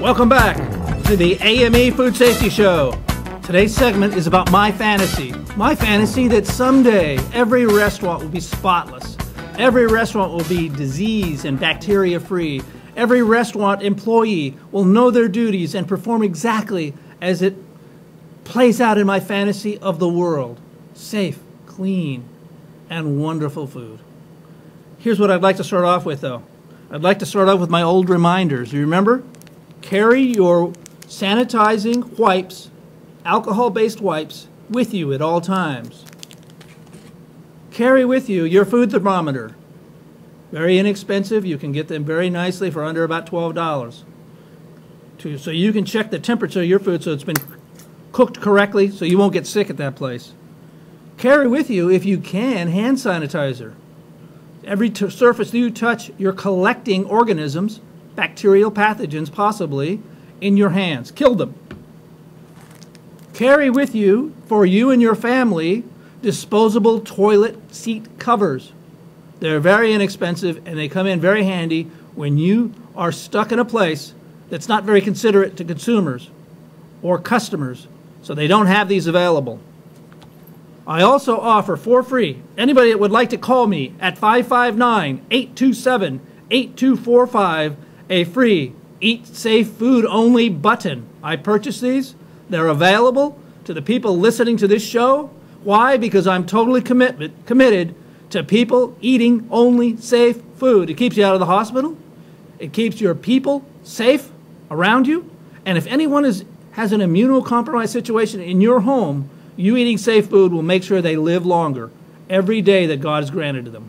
Welcome back to the AME Food Safety Show. Today's segment is about my fantasy. My fantasy that someday every restaurant will be spotless. Every restaurant will be disease and bacteria free. Every restaurant employee will know their duties and perform exactly as it plays out in my fantasy of the world. Safe, clean, and wonderful food. Here's what I'd like to start off with, though. I'd like to start off with my old reminders. You remember? Carry your sanitizing wipes, alcohol-based wipes, with you at all times. Carry with you your food thermometer. Very inexpensive. You can get them very nicely for under about $12. So you can check the temperature of your food so it's been cooked correctly so you won't get sick at that place. Carry with you, if you can, hand sanitizer. Every surface you touch, you're collecting organisms, bacterial pathogens possibly, in your hands. Kill them. Carry with you, for you and your family, disposable toilet seat covers. They're very inexpensive and they come in very handy when you are stuck in a place that's not very considerate to consumers or customers, so they don't have these available. I also offer for free, anybody that would like to call me at 559-827-8245, a free Eat Safe Food Only button. I purchased these. They're available to the people listening to this show. Why? Because I'm totally committed to people eating only safe food. It keeps you out of the hospital. It keeps your people safe around you. And if anyone has an immunocompromised situation in your home, you eating safe food will make sure they live longer every day that God has granted to them.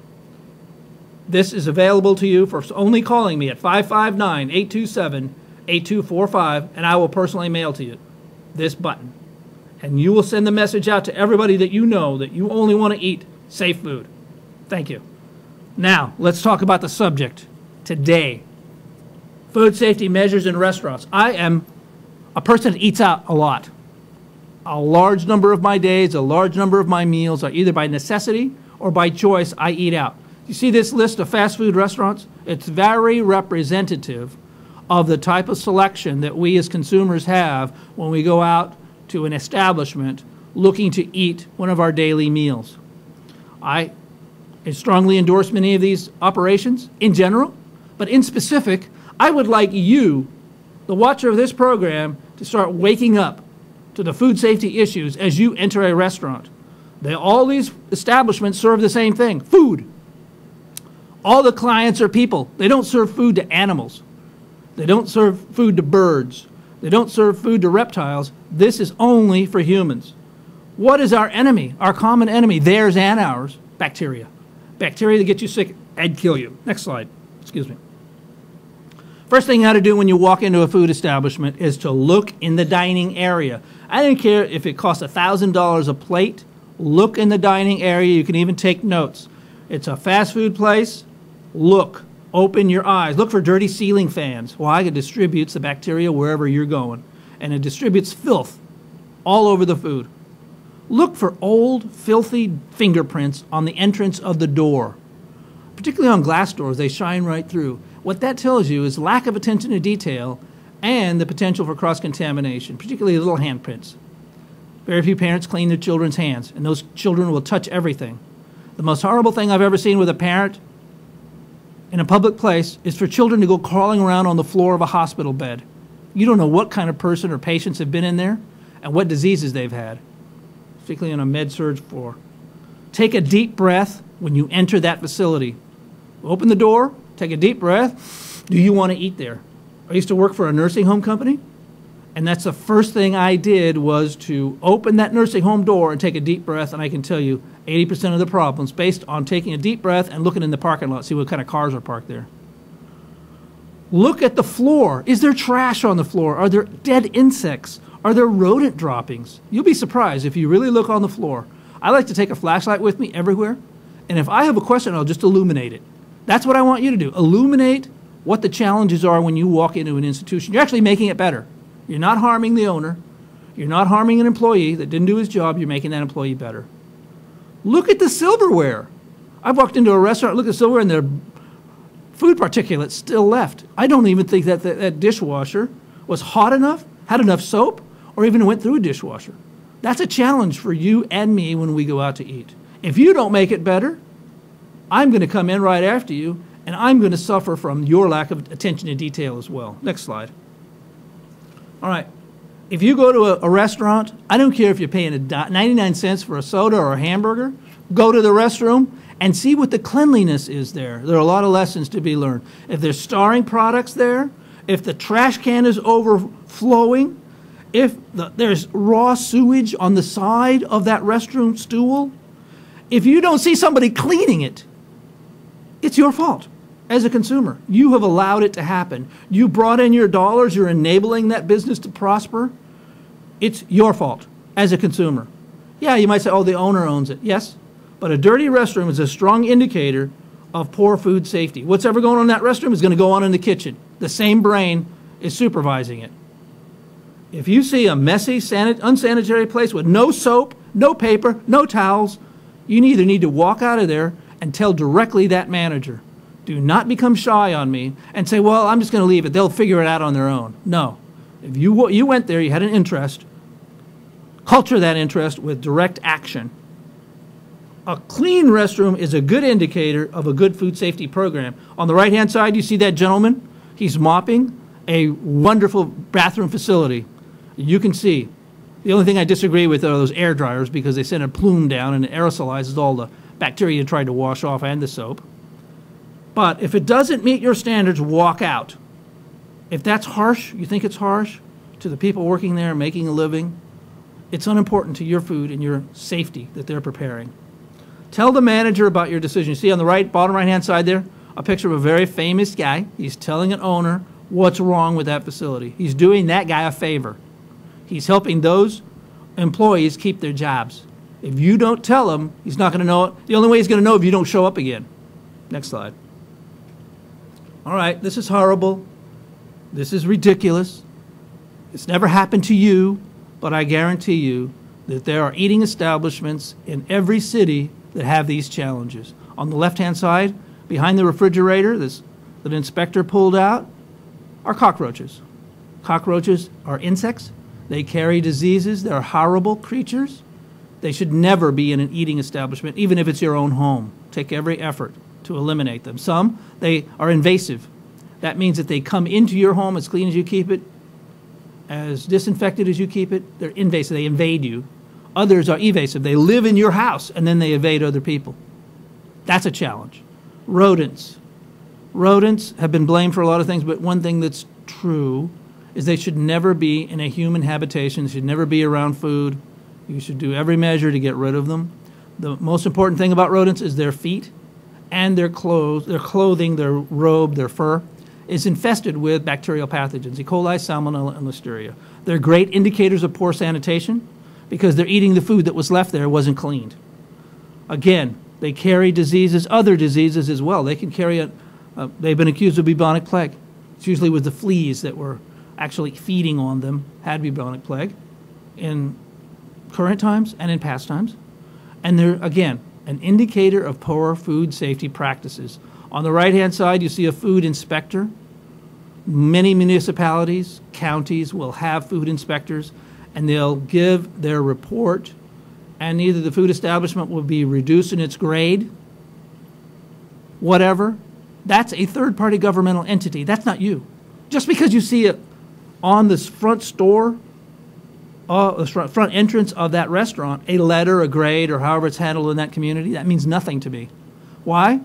This is available to you for only calling me at 559-827-8245, and I will personally mail to you this button. And you will send the message out to everybody that you know that you only want to eat safe food. Thank you. Now, let's talk about the subject today. Food safety measures in restaurants. I am a person that eats out a lot. A large number of my days, a large number of my meals are either by necessity or by choice I eat out. You see this list of fast food restaurants? It's very representative of the type of selection that we as consumers have when we go out to an establishment looking to eat one of our daily meals. I strongly endorse many of these operations in general, but in specific, I would like you, the watcher of this program, to start waking up to the food safety issues as you enter a restaurant. All these establishments serve the same thing, food. All the clients are people. They don't serve food to animals. They don't serve food to birds. They don't serve food to reptiles. This is only for humans. What is our enemy, our common enemy, theirs and ours? Bacteria. Bacteria that get you sick and kill you. Next slide. Excuse me. First thing you got to do when you walk into a food establishment is to look in the dining area. I don't care if it costs $1,000 a plate. Look in the dining area. You can even take notes. It's a fast food place. Look. Open your eyes. Look for dirty ceiling fans. Why? It distributes the bacteria wherever you're going. And it distributes filth all over the food. Look for old, filthy fingerprints on the entrance of the door. Particularly on glass doors, they shine right through. What that tells you is lack of attention to detail and the potential for cross-contamination, particularly little handprints. Very few parents clean their children's hands, and those children will touch everything. The most horrible thing I've ever seen with a parent in a public place is for children to go crawling around on the floor of a hospital bed. You don't know what kind of person or patients have been in there and what diseases they've had, particularly on a med-surg floor. Take a deep breath when you enter that facility. Open the door, take a deep breath. Do you want to eat there? I used to work for a nursing home company, and that's the first thing I did was to open that nursing home door and take a deep breath, and I can tell you 80% of the problems based on taking a deep breath and looking in the parking lot, see what kind of cars are parked there. Look at the floor. Is there trash on the floor? Are there dead insects? Are there rodent droppings? You'll be surprised if you really look on the floor. I like to take a flashlight with me everywhere, and if I have a question, I'll just illuminate it. That's what I want you to do. Illuminate what the challenges are when you walk into an institution. You're actually making it better. You're not harming the owner. You're not harming an employee that didn't do his job. You're making that employee better. Look at the silverware. I've walked into a restaurant, look at the silverware, and there are food particulates still left. I don't even think that dishwasher was hot enough, had enough soap, or even went through a dishwasher. That's a challenge for you and me when we go out to eat. If you don't make it better, I'm going to come in right after you, and I'm going to suffer from your lack of attention to detail as well. Next slide. All right. If you go to a restaurant, I don't care if you're paying 99 cents for a soda or a hamburger, go to the restroom and see what the cleanliness is there. There are a lot of lessons to be learned. If there's starring products there, if the trash can is overflowing, if there's raw sewage on the side of that restroom stool, if you don't see somebody cleaning it, it's your fault as a consumer. You have allowed it to happen. You brought in your dollars. You're enabling that business to prosper. It's your fault as a consumer. Yeah, you might say, oh, the owner owns it. Yes, but a dirty restroom is a strong indicator of poor food safety. What's ever going on in that restroom is going to go on in the kitchen. The same brain is supervising it. If you see a messy, unsanitary place with no soap, no paper, no towels, you either need to walk out of there and tell directly that manager. Do not become shy on me and say, well, I'm just going to leave it. They'll figure it out on their own. No. If you went there, you had an interest, culture that interest with direct action. A clean restroom is a good indicator of a good food safety program. On the right-hand side, you see that gentleman? He's mopping a wonderful bathroom facility. You can see. The only thing I disagree with are those air dryers because they send a plume down and it aerosolizes all the bacteria you tried to wash off and the soap. But if it doesn't meet your standards, walk out. If that's harsh, you think it's harsh to the people working there making a living, it's unimportant to your food and your safety that they're preparing. Tell the manager about your decision. You see on the right, bottom right-hand side there, a picture of a very famous guy. He's telling an owner what's wrong with that facility. He's doing that guy a favor. He's helping those employees keep their jobs. If you don't tell him, he's not going to know it. The only way he's going to know if you don't show up again. Next slide. All right, this is horrible. This is ridiculous. It's never happened to you, but I guarantee you that there are eating establishments in every city that have these challenges. On the left-hand side, behind the refrigerator that an inspector pulled out, are cockroaches. Cockroaches are insects. They carry diseases. They're horrible creatures. They should never be in an eating establishment, even if it's your own home. Take every effort to eliminate them. Some, they are invasive. That means that they come into your home as clean as you keep it, as disinfected as you keep it. They're invasive. They invade you. Others are evasive. They live in your house, and then they evade other people. That's a challenge. Rodents. Rodents have been blamed for a lot of things, but one thing that's true is they should never be in a human habitation. They should never be around food. You should do every measure to get rid of them. The most important thing about rodents is their feet and their clothes, their clothing, their robe, their fur is infested with bacterial pathogens, E. coli, Salmonella, and Listeria. They're great indicators of poor sanitation because they're eating the food that was left there, wasn't cleaned. Again, they carry diseases, other diseases as well. They can carry they've been accused of bubonic plague. It's usually with the fleas that were actually feeding on them had bubonic plague in current times and in past times. And they're, again, an indicator of poor food safety practices. On the right-hand side, you see a food inspector. Many municipalities, counties will have food inspectors, and they'll give their report, and either the food establishment will be reduced in its grade, whatever. That's a third-party governmental entity. That's not you. Just because you see it on the front store, the front entrance of that restaurant, a letter, a grade, or however it's handled in that community, that means nothing to me. Why?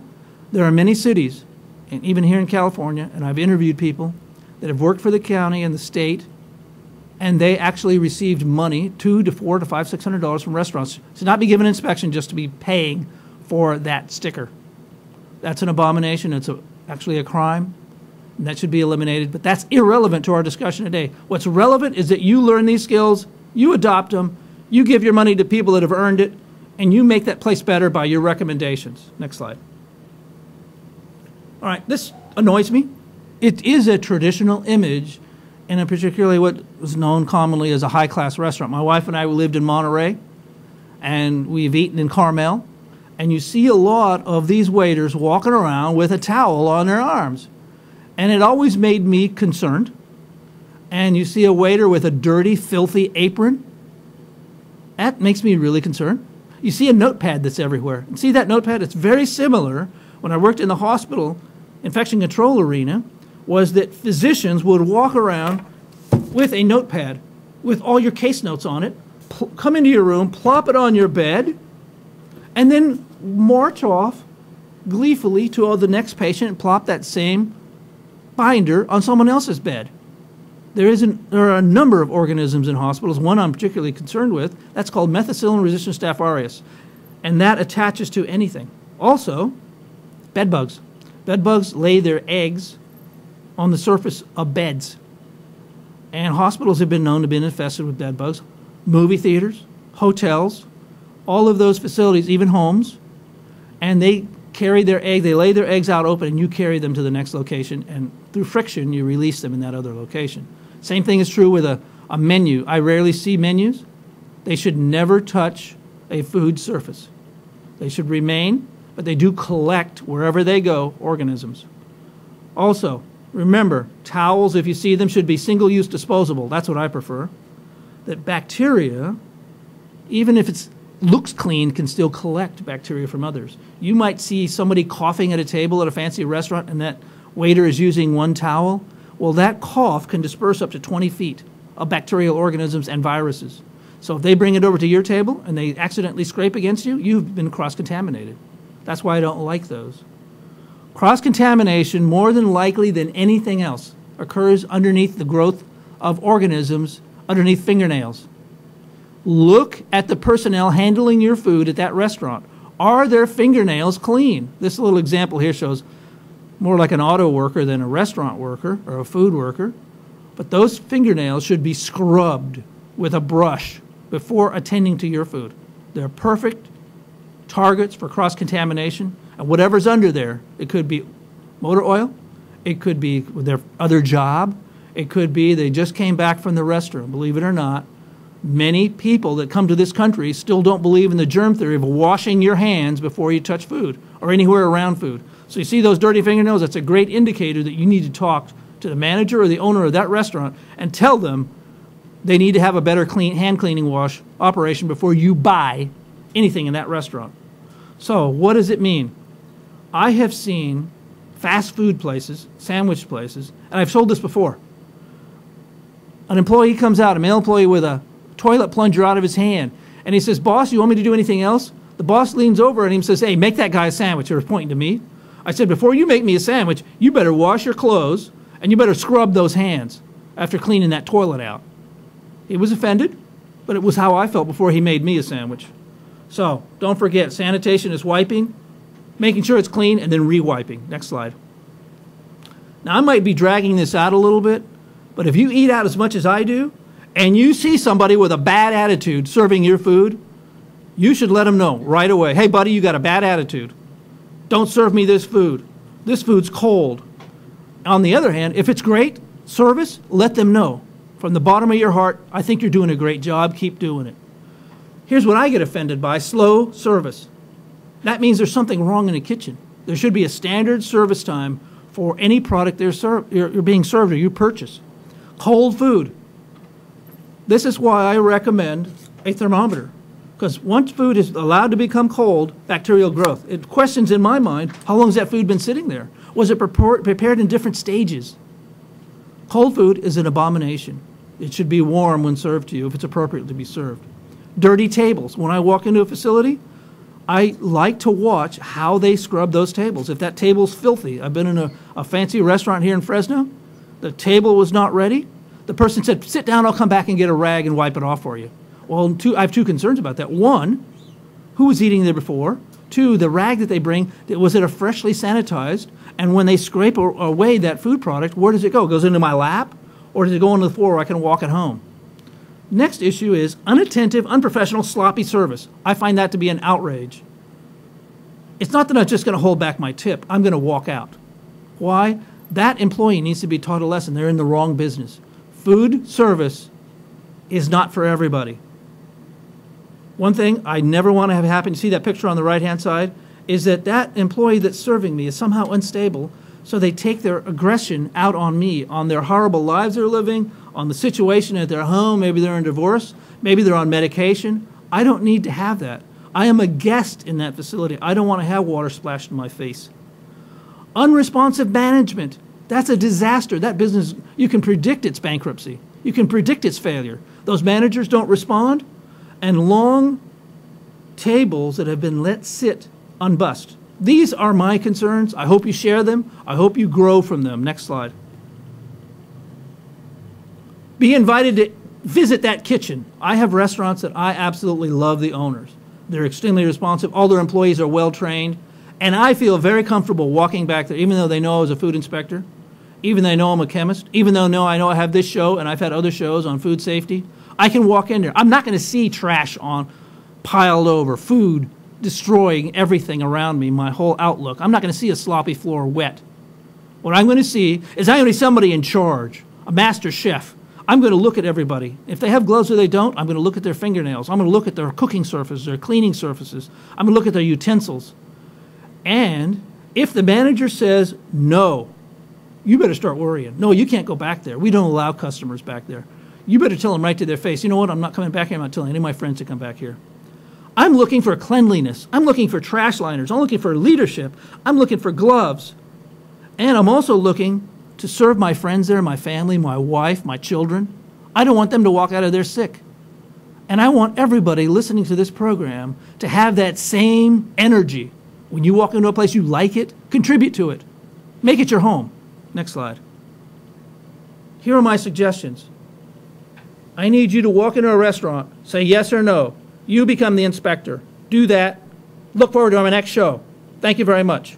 There are many cities, and even here in California, and I've interviewed people that have worked for the county and the state, and they actually received money, $200 to $400 to $500, $600 from restaurants to not be given an inspection, just to be paying for that sticker. That's an abomination. It's actually a crime, and that should be eliminated. But that's irrelevant to our discussion today. What's relevant is that you learn these skills, you adopt them, you give your money to people that have earned it, and you make that place better by your recommendations. Next slide. All right, this annoys me. It is a traditional image, and particularly what was known commonly as a high-class restaurant. My wife and I lived in Monterey, and we've eaten in Carmel, and you see a lot of these waiters walking around with a towel on their arms. And it always made me concerned and you see a waiter with a dirty, filthy apron, that makes me really concerned. You see a notepad that's everywhere. And see that notepad? It's very similar. When I worked in the hospital infection control arena, was that physicians would walk around with a notepad with all your case notes on it, come into your room, plop it on your bed, and then march off gleefully to the next patient and plop that same binder on someone else's bed. There are a number of organisms in hospitals, one I'm particularly concerned with, that's called methicillin-resistant Staph aureus, and that attaches to anything. Also, bed bugs. Bed bugs lay their eggs on the surface of beds, and hospitals have been known to have been infested with bed bugs. Movie theaters, hotels, all of those facilities, even homes, and they carry their egg, they lay their eggs out open, and you carry them to the next location, and through friction, you release them in that other location. Same thing is true with a menu. I rarely see menus. They should never touch a food surface. They should remain, but they do collect, wherever they go, organisms. Also, remember, towels, if you see them, should be single-use disposable. That's what I prefer. That bacteria, even if it looks clean, can still collect bacteria from others. You might see somebody coughing at a table at a fancy restaurant and that waiter is using one towel. Well, that cough can disperse up to 20 feet of bacterial organisms and viruses. So if they bring it over to your table and they accidentally scrape against you, you've been cross-contaminated. That's why I don't like those. Cross-contamination, more than likely than anything else, occurs underneath the growth of organisms underneath fingernails. Look at the personnel handling your food at that restaurant. Are their fingernails clean? This little example here shows more like an auto worker than a restaurant worker or a food worker. But those fingernails should be scrubbed with a brush before attending to your food. They're perfect targets for cross-contamination. And whatever's under there, it could be motor oil, it could be their other job, it could be they just came back from the restroom. Believe it or not, many people that come to this country still don't believe in the germ theory of washing your hands before you touch food or anywhere around food. So you see those dirty fingernails, that's a great indicator that you need to talk to the manager or the owner of that restaurant and tell them they need to have a better hand cleaning wash operation before you buy anything in that restaurant. So what does it mean? I have seen fast food places, sandwich places, and I've sold this before. An employee comes out, a male employee with a toilet plunger out of his hand, and he says, "Boss, you want me to do anything else?" The boss leans over and he says, "Hey, make that guy a sandwich." He was pointing to me. I said, "Before you make me a sandwich, you better wash your clothes and you better scrub those hands after cleaning that toilet out." He was offended, but it was how I felt before he made me a sandwich. So don't forget, sanitation is wiping, making sure it's clean, and then re-wiping. Next slide. Now I might be dragging this out a little bit, but if you eat out as much as I do, and you see somebody with a bad attitude serving your food, you should let them know right away. "Hey buddy, you got a bad attitude. Don't serve me this food. This food's cold." On the other hand, if it's great service, let them know. From the bottom of your heart, I think you're doing a great job. Keep doing it. Here's what I get offended by: slow service. That means there's something wrong in the kitchen. There should be a standard service time for any product you're being served or you purchase. Cold food. This is why I recommend a thermometer. Because once food is allowed to become cold, bacterial growth. It questions in my mind, how long has that food been sitting there? Was it prepared in different stages? Cold food is an abomination. It should be warm when served to you if it's appropriate to be served. Dirty tables. When I walk into a facility, I like to watch how they scrub those tables. If that table's filthy, I've been in a fancy restaurant here in Fresno, the table was not ready. The person said, "Sit down, I'll come back and get a rag and wipe it off for you." Well, I have two concerns about that. One, who was eating there before? Two, the rag that they bring, was it a freshly sanitized? And when they scrape away that food product, where does it go? It goes into my lap? Or does it go on the floor where I can walk it home? Next issue is unattentive, unprofessional, sloppy service. I find that to be an outrage. It's not that I'm just going to hold back my tip. I'm going to walk out. Why? That employee needs to be taught a lesson. They're in the wrong business. Food service is not for everybody. One thing I never want to have happen, you see that picture on the right-hand side, is that employee that's serving me is somehow unstable, So they take their aggression out on me, on their horrible lives they're living, on the situation at their home. Maybe they're in divorce. Maybe they're on medication. I don't need to have that. I am a guest in that facility. I don't want to have water splashed in my face. Unresponsive management. That's a disaster. That business, you can predict its bankruptcy. You can predict its failure. Those managers don't respond, and long tables that have been let sit unbussed. These are my concerns. I hope you share them. I hope you grow from them. Next slide. Be invited to visit that kitchen. I have restaurants that I absolutely love the owners. They're extremely responsive. All their employees are well trained. And I feel very comfortable walking back there, even though they know I was a food inspector, even though they know I'm a chemist, even though I know I have this show and I've had other shows on food safety. I can walk in there. I'm not going to see trash on piled over, food destroying everything around me, my whole outlook. I'm not going to see a sloppy floor wet. What I'm going to see is I'm going to see somebody in charge, a master chef. I'm going to look at everybody. If they have gloves or they don't, I'm going to look at their fingernails. I'm going to look at their cooking surfaces, their cleaning surfaces. I'm going to look at their utensils. And if the manager says, no, you better start worrying. No, you can't go back there. We don't allow customers back there. You better tell them right to their face, you know what, I'm not coming back here. I'm not telling any of my friends to come back here. I'm looking for cleanliness. I'm looking for trash liners. I'm looking for leadership. I'm looking for gloves. And I'm also looking to serve my friends there, my family, my wife, my children. I don't want them to walk out of there sick. And I want everybody listening to this program to have that same energy. When you walk into a place you like it, contribute to it. Make it your home. Next slide. Here are my suggestions. I need you to walk into a restaurant, say yes or no. You become the inspector. Do that. Look forward to our next show. Thank you very much.